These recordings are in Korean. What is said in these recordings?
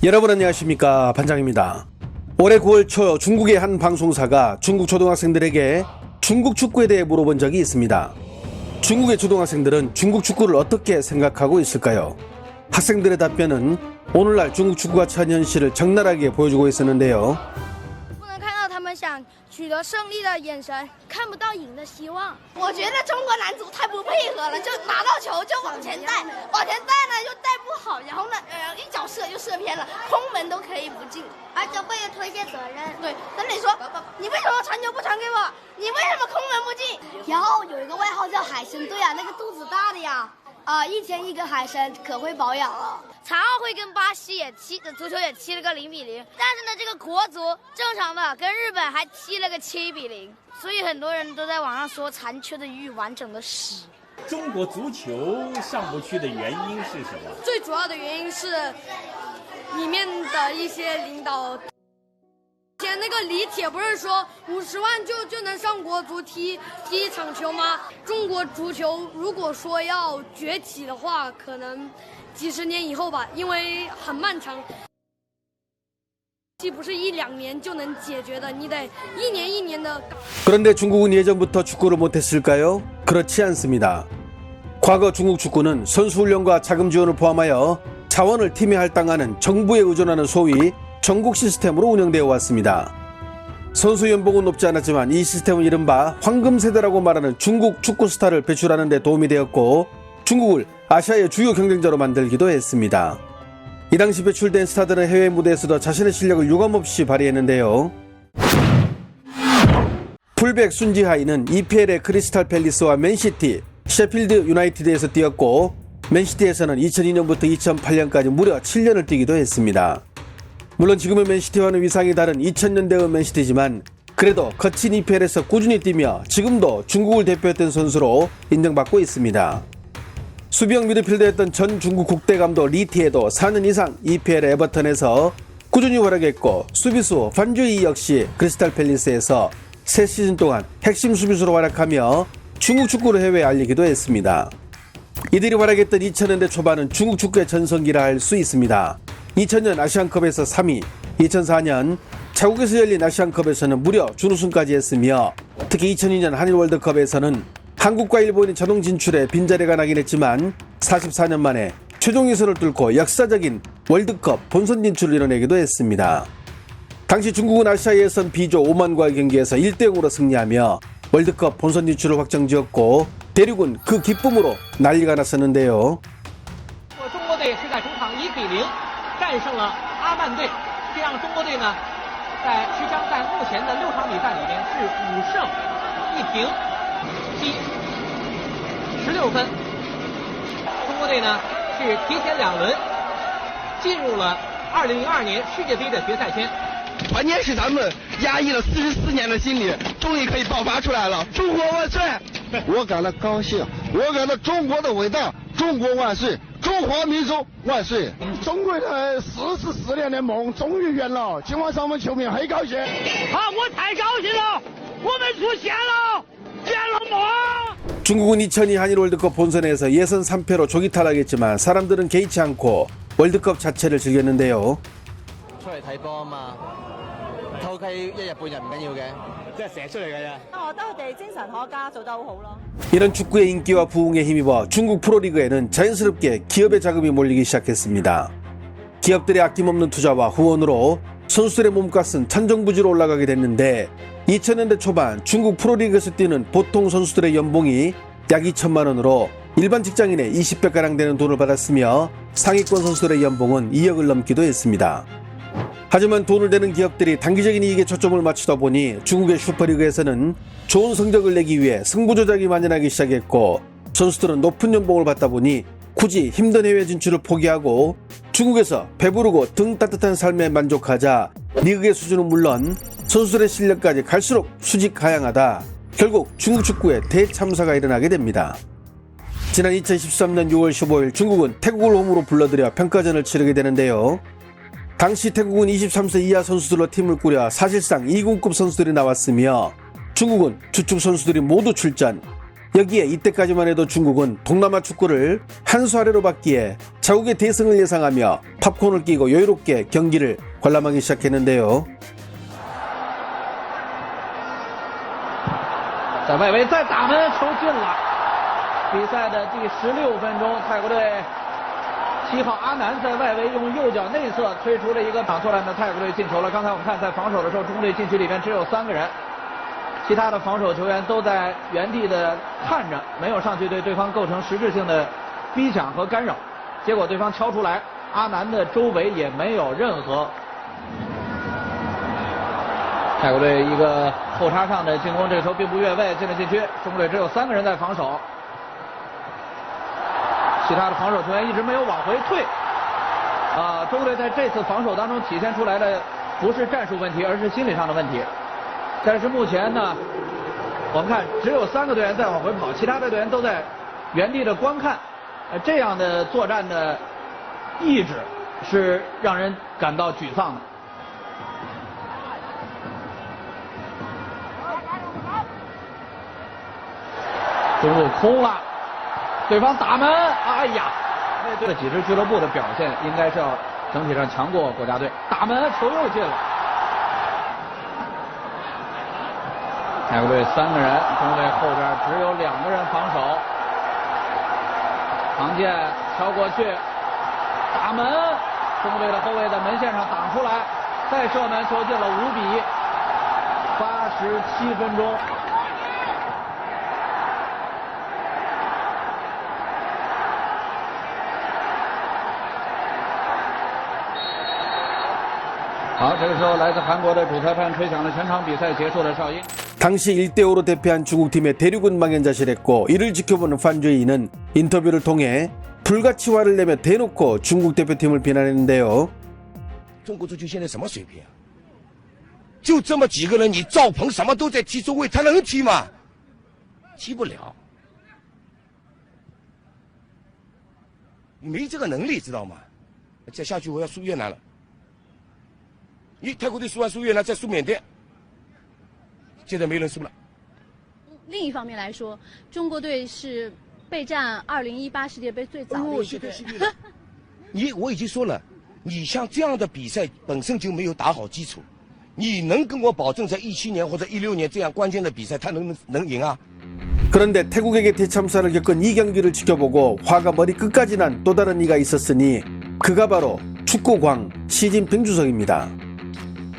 여러분 안녕하십니까, 반장입니다. 올해 9월 초 중국의 한 방송사가 중국 초등학생들에게 중국 축구에 대해 물어본 적이 있습니다. 중국의 초등학생들은 중국 축구를 어떻게 생각하고 있을까요? 학생들의 답변은 오늘날 중국 축구가 처한 현실을 적나라하게 보여주고 있었는데요. 不能看到他们想取得胜利的眼神，看不到赢的希望。我觉得中国男足太不配合了，就拿到球就往前带，往前带呢又带不好，然后呢，一脚射就射偏了，空门都可以不进，而且会推卸责任。对，那你说你为什么传球不传给我？你为什么空门不进？然后有一个外号叫海参队啊，那个肚子大的呀。一天一个海参，可会保养了。残奥会跟巴西足球也踢了个0-0，但是呢，这个国足正常的跟日本还踢了个7-0，所以很多人都在网上说残缺的鱼完整的屎。中国足球上不去的原因是什么？最主要的原因是里面的一些领导。以前那个李铁不是说50万就能上国足踢一场球吗？中国足球如果说要崛起的话，可能几十年以后吧，因为很漫长，不是1-2年就能解决的，你得一年一年的。 그런데 중국은 예전부터 축구를 못했을까요? 그렇지 않습니다. 과거 중국 축구는 선수 훈련과 자금 지원을 포함하여 자원을 팀에 할당하는 정부에 의존하는 소위 전국 시스템으로 운영되어 왔습니다. 선수 연봉은 높지 않았지만 이 시스템은 이른바 황금세대라고 말하는 중국 축구 스타를 배출하는 데 도움이 되었고, 중국을 아시아의 주요 경쟁자로 만들기도 했습니다. 이 당시 배출된 스타들은 해외 무대에서도 자신의 실력을 유감없이 발휘했는데요. 풀백 순지하이는 EPL의 크리스탈 팰리스와 맨시티, 셰필드 유나이티드에서 뛰었고, 맨시티에서는 2002년부터 2008년까지 무려 7년을 뛰기도 했습니다. 물론 지금의 맨시티와는 위상이 다른 2000년대의 맨시티지만 그래도 거친 EPL에서 꾸준히 뛰며 지금도 중국을 대표했던 선수로 인정받고 있습니다. 수비형 미드필더였던 전 중국 국대 감독 리티에도 4년 이상 EPL 에버턴에서 꾸준히 활약했고, 수비수 판주이 역시 크리스탈 팰리스에서 3시즌 동안 핵심 수비수로 활약하며 중국 축구를 해외에 알리기도 했습니다. 이들이 활약했던 2000년대 초반은 중국 축구의 전성기라 할 수 있습니다. 2000년 아시안컵에서 3위, 2004년 자국에서 열린 아시안컵에서는 무려 준우승까지 했으며, 특히 2002년 한일 월드컵에서는 한국과 일본이 자동 진출에 빈자리가 나긴 했지만 44년 만에 최종 예선을 뚫고 역사적인 월드컵 본선 진출을 이뤄내기도 했습니다. 당시 중국은 아시아 예선 B조 오만과의 경기에서 1-0으로 승리하며 월드컵 본선 진출을 확정지었고, 대륙은 그 기쁨으로 난리가 났었는데요. 中国队是在主场1-0战胜了阿曼队，这让中国队呢在持枪在目前的6场比赛里边是5胜1平积16分。中国队呢是提前2轮进入了2002年世界杯的决赛圈。关键是咱们压抑了44年的心理终于可以爆发出来了。中国万岁！我感到高兴，我感到中国的伟大，中国万岁，中华民族万岁！中国的44年的梦终于圆了，今晚上我们球迷很高兴。我太高兴了，我们出现了，圆了梦。 중국은 2002 한일 월드컵 본선에서 예선 3패로 조기 탈락했지만 사람들은 개의치 않고 월드컵 자체를 즐겼는데요. 出嚟睇波啊嘛，偷雞一日半日唔緊要嘅，即係射出嚟嘅啫。我覺得佢哋精神可嘉，做得好好咯。 이런 축구의 인기와 부흥에 힘입어 중국 프로리그에는 자연스럽게 기업의 자금이 몰리기 시작했습니다. 기업들의 아낌없는 투자와 후원으로 선수들의 몸값은 천정부지로 올라가게 됐는데, 2000년대 초반 중국 프로리그에서 뛰는 보통 선수들의 연봉이 약 2천만 원으로 일반 직장인의 20배가량 되는 돈을 받았으며 상위권 선수들의 연봉은 2억을 넘기도 했습니다. 하지만 돈을 내는 기업들이 단기적인 이익에 초점을 맞추다 보니 중국의 슈퍼리그에서는 좋은 성적을 내기 위해 승부 조작이 만연하기 시작했고, 선수들은 높은 연봉을 받다 보니 굳이 힘든 해외 진출을 포기하고 중국에서 배부르고 등 따뜻한 삶에 만족하자 리그의 수준은 물론 선수들의 실력까지 갈수록 수직하향하다 결국 중국 축구에 대참사가 일어나게 됩니다. 지난 2013년 6월 15일 중국은 태국을 홈으로 불러들여 평가전을 치르게 되는데요. 당시 태국은 23세 이하 선수들로 팀을 꾸려 사실상 2군급 선수들이 나왔으며 중국은 주축 선수들이 모두 출전, 여기에 이때까지만 해도 중국은 동남아 축구를 한 수 아래로 받기에 자국의 대승을 예상하며 팝콘을 끼고 여유롭게 경기를 관람하기 시작했는데요. 在外围再打门，球进了。比赛的第16分钟，泰国队7号阿南在外围用右脚内侧推出了一个挡错篮的泰国队进球了。刚才我们看在防守的时候，中国队禁区里面只有3个人，其他的防守球员都在原地的看着，没有上去对对方构成实质性的逼抢和干扰。结果对方敲出来，阿南的周围也没有任何。泰国队一个后插上的进攻，这个球并不越位，进了禁区。中国队只有3个人在防守，其他的防守球员一直没有往回退。中国队在这次防守当中体现出来的不是战术问题，而是心理上的问题。但是目前呢，我们看只有3个队员在往回跑，其他的队员都在原地的观看。这样的作战的意志是让人感到沮丧的。中路空了，对方打门，哎呀！这几支俱乐部的表现应该是要整体上强过国家队。打门，球又进了。泰国队3个人，中国队后边只有2个人防守。唐健敲过去，打门，中国队的后卫在门线上挡出来，再射门，球进了，5比。87分钟。好，这个时候来自韩国的主裁判吹响了全场比赛结束的哨音。 당시 1대5로 대패한 중국팀의 대륙은 망연자실했고 이를 지켜보는 판주이는 인터뷰를 통해 불같이 화를 내며 대놓고 중국 대표팀을 비난했는데요. 中国足球现在什么水平啊？就这么几个人，你赵鹏什么都在踢中卫，他能踢吗？踢不了，你没这个能力，知道吗？再下去我要输越南了。 你泰国队输完输越南，再输缅甸，现在没人输了。另一方面来说，中国队是备战2018世界杯最早的一支队。我已经说了，你像这样的比赛本身就没有打好基础，你能跟我保证在17年或者16年这样关键的比赛他能赢啊？ 그런데 태국에게 대참사를 겪은 이 경기를 지켜보고 화가 머리 끝까지 난 또 다른 이가 있었으니 그가 바로 축구광 시진핑 주석입니다.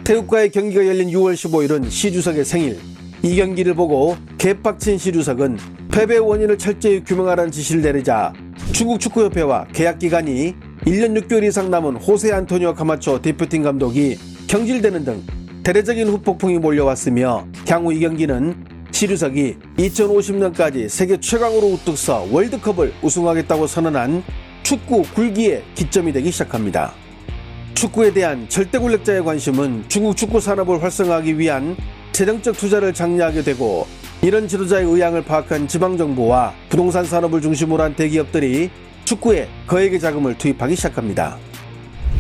태국과의 경기가 열린 6월 15일은 시 주석의 생일. 이 경기를 보고 개빡친 시 주석은 패배 원인을 철저히 규명하라는 지시를 내리자 중국 축구협회와 계약 기간이 1년 6개월 이상 남은 호세 안토니오 카마초 대표팀 감독이 경질되는 등 대대적인 후폭풍이 몰려왔으며 향후 이 경기는 시 주석이 2050년까지 세계 최강으로 우뚝 서 월드컵을 우승하겠다고 선언한 축구 굴기의 기점이 되기 시작합니다. 축구에 대한 절대 권력자의 관심은 중국 축구 산업을 활성화하기 위한 재정적 투자를 장려하게 되고 이런 지도자의 의향을 파악한 지방정부와 부동산 산업을 중심으로 한 대기업들이 축구에 거액의 자금을 투입하기 시작합니다.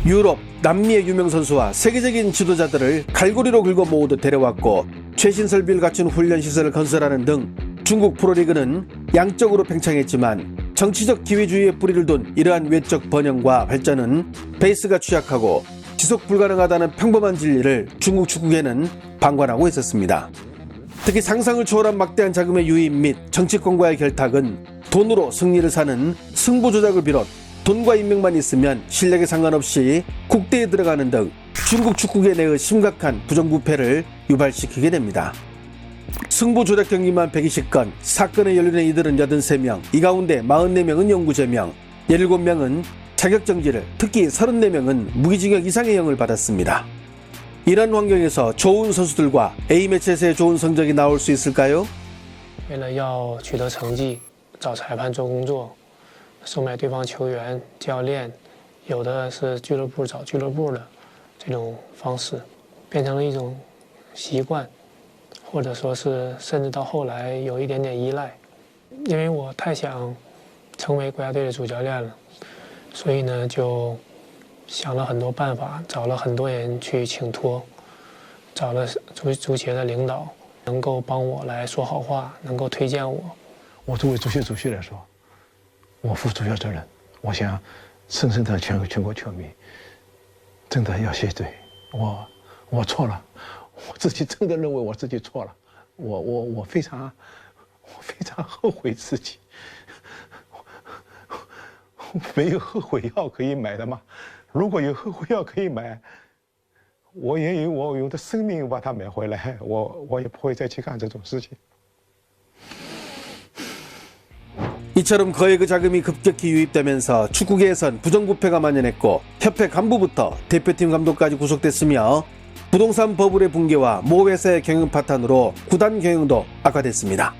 유럽, 남미의 유명 선수와 세계적인 지도자들을 갈고리로 긁어 모으듯 데려왔고 최신 설비를 갖춘 훈련시설을 건설하는 등 중국 프로리그는 양적으로 팽창했지만 정치적 기회주의에 뿌리를 둔 이러한 외적 번영과 발전은 베이스가 취약하고 지속 불가능하다는 평범한 진리를 중국 축구계는 방관하고 있었습니다. 특히 상상을 초월한 막대한 자금의 유입 및 정치권과의 결탁은 돈으로 승리를 사는 승부 조작을 비롯 돈과 인맥만 있으면 실력에 상관없이 국대에 들어가는 등 중국 축구계 내의 심각한 부정부패를 유발시키게 됩니다. 승부 조작 경기만 120건, 사건에 연루된 이들은 83명, 이 가운데 44명은 영구제명, 17명은 자격정지를, 특히 34명은 무기징역 이상의 형을 받았습니다. 이런 환경에서 좋은 선수들과 A매치에서의 좋은 성적이 나올 수 있을까요? 为了要取得成绩，找裁判做工作，收买对方球员、教练，有的是俱乐部找俱乐部的这种方式，变成了一种习惯，或者说是甚至到后来有一点点依赖。因为我太想成为国家队的主教练了，所以呢就想了很多办法，找了很多人去请托，找了足协的领导，能够帮我来说好话，能够推荐我。我作为足协主席来说，我负主要责任。我想深深的全国球迷真的要谢罪，我错了，我自己真的认为我自己错了，我非常后悔自己。没有后悔药可以买的吗？如果有后悔药可以买，我也有我用的生命把它买回来，我也不会再去干这种事情。 이처럼 거액의 자금이 급격히 유입되면서 축구계에선 부정부패가 만연했고 협회 간부부터 대표팀 감독까지 구속됐으며 부동산 버블의 붕괴와 모 회사의 경영 파탄으로 구단 경영도 악화됐습니다.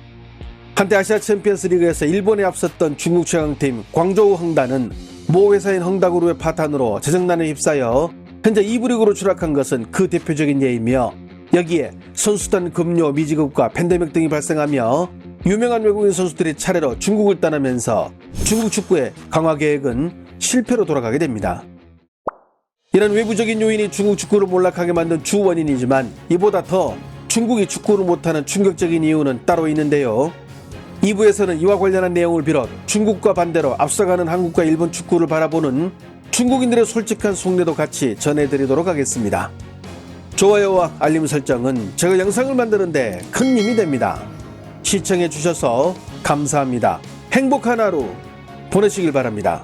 한때 아시아 챔피언스 리그에서 일본에 앞섰던 중국 최강팀 광저우 헝다는 모 회사인 헝다그룹의 파탄으로 재정난에 휩싸여 현재 2부 리그로 추락한 것은 그 대표적인 예이며 여기에 선수단 급료 미지급과 팬데믹 등이 발생하며 유명한 외국인 선수들이 차례로 중국을 떠나면서 중국 축구의 강화 계획은 실패로 돌아가게 됩니다. 이런 외부적인 요인이 중국 축구를 몰락하게 만든 주 원인이지만 이보다 더 중국이 축구를 못하는 충격적인 이유는 따로 있는데요. 2부에서는 이와 관련한 내용을 비롯 중국과 반대로 앞서가는 한국과 일본 축구를 바라보는 중국인들의 솔직한 속내도 같이 전해드리도록 하겠습니다. 좋아요와 알림 설정은 제가 영상을 만드는데 큰 힘이 됩니다. 시청해주셔서 감사합니다. 행복한 하루 보내시길 바랍니다.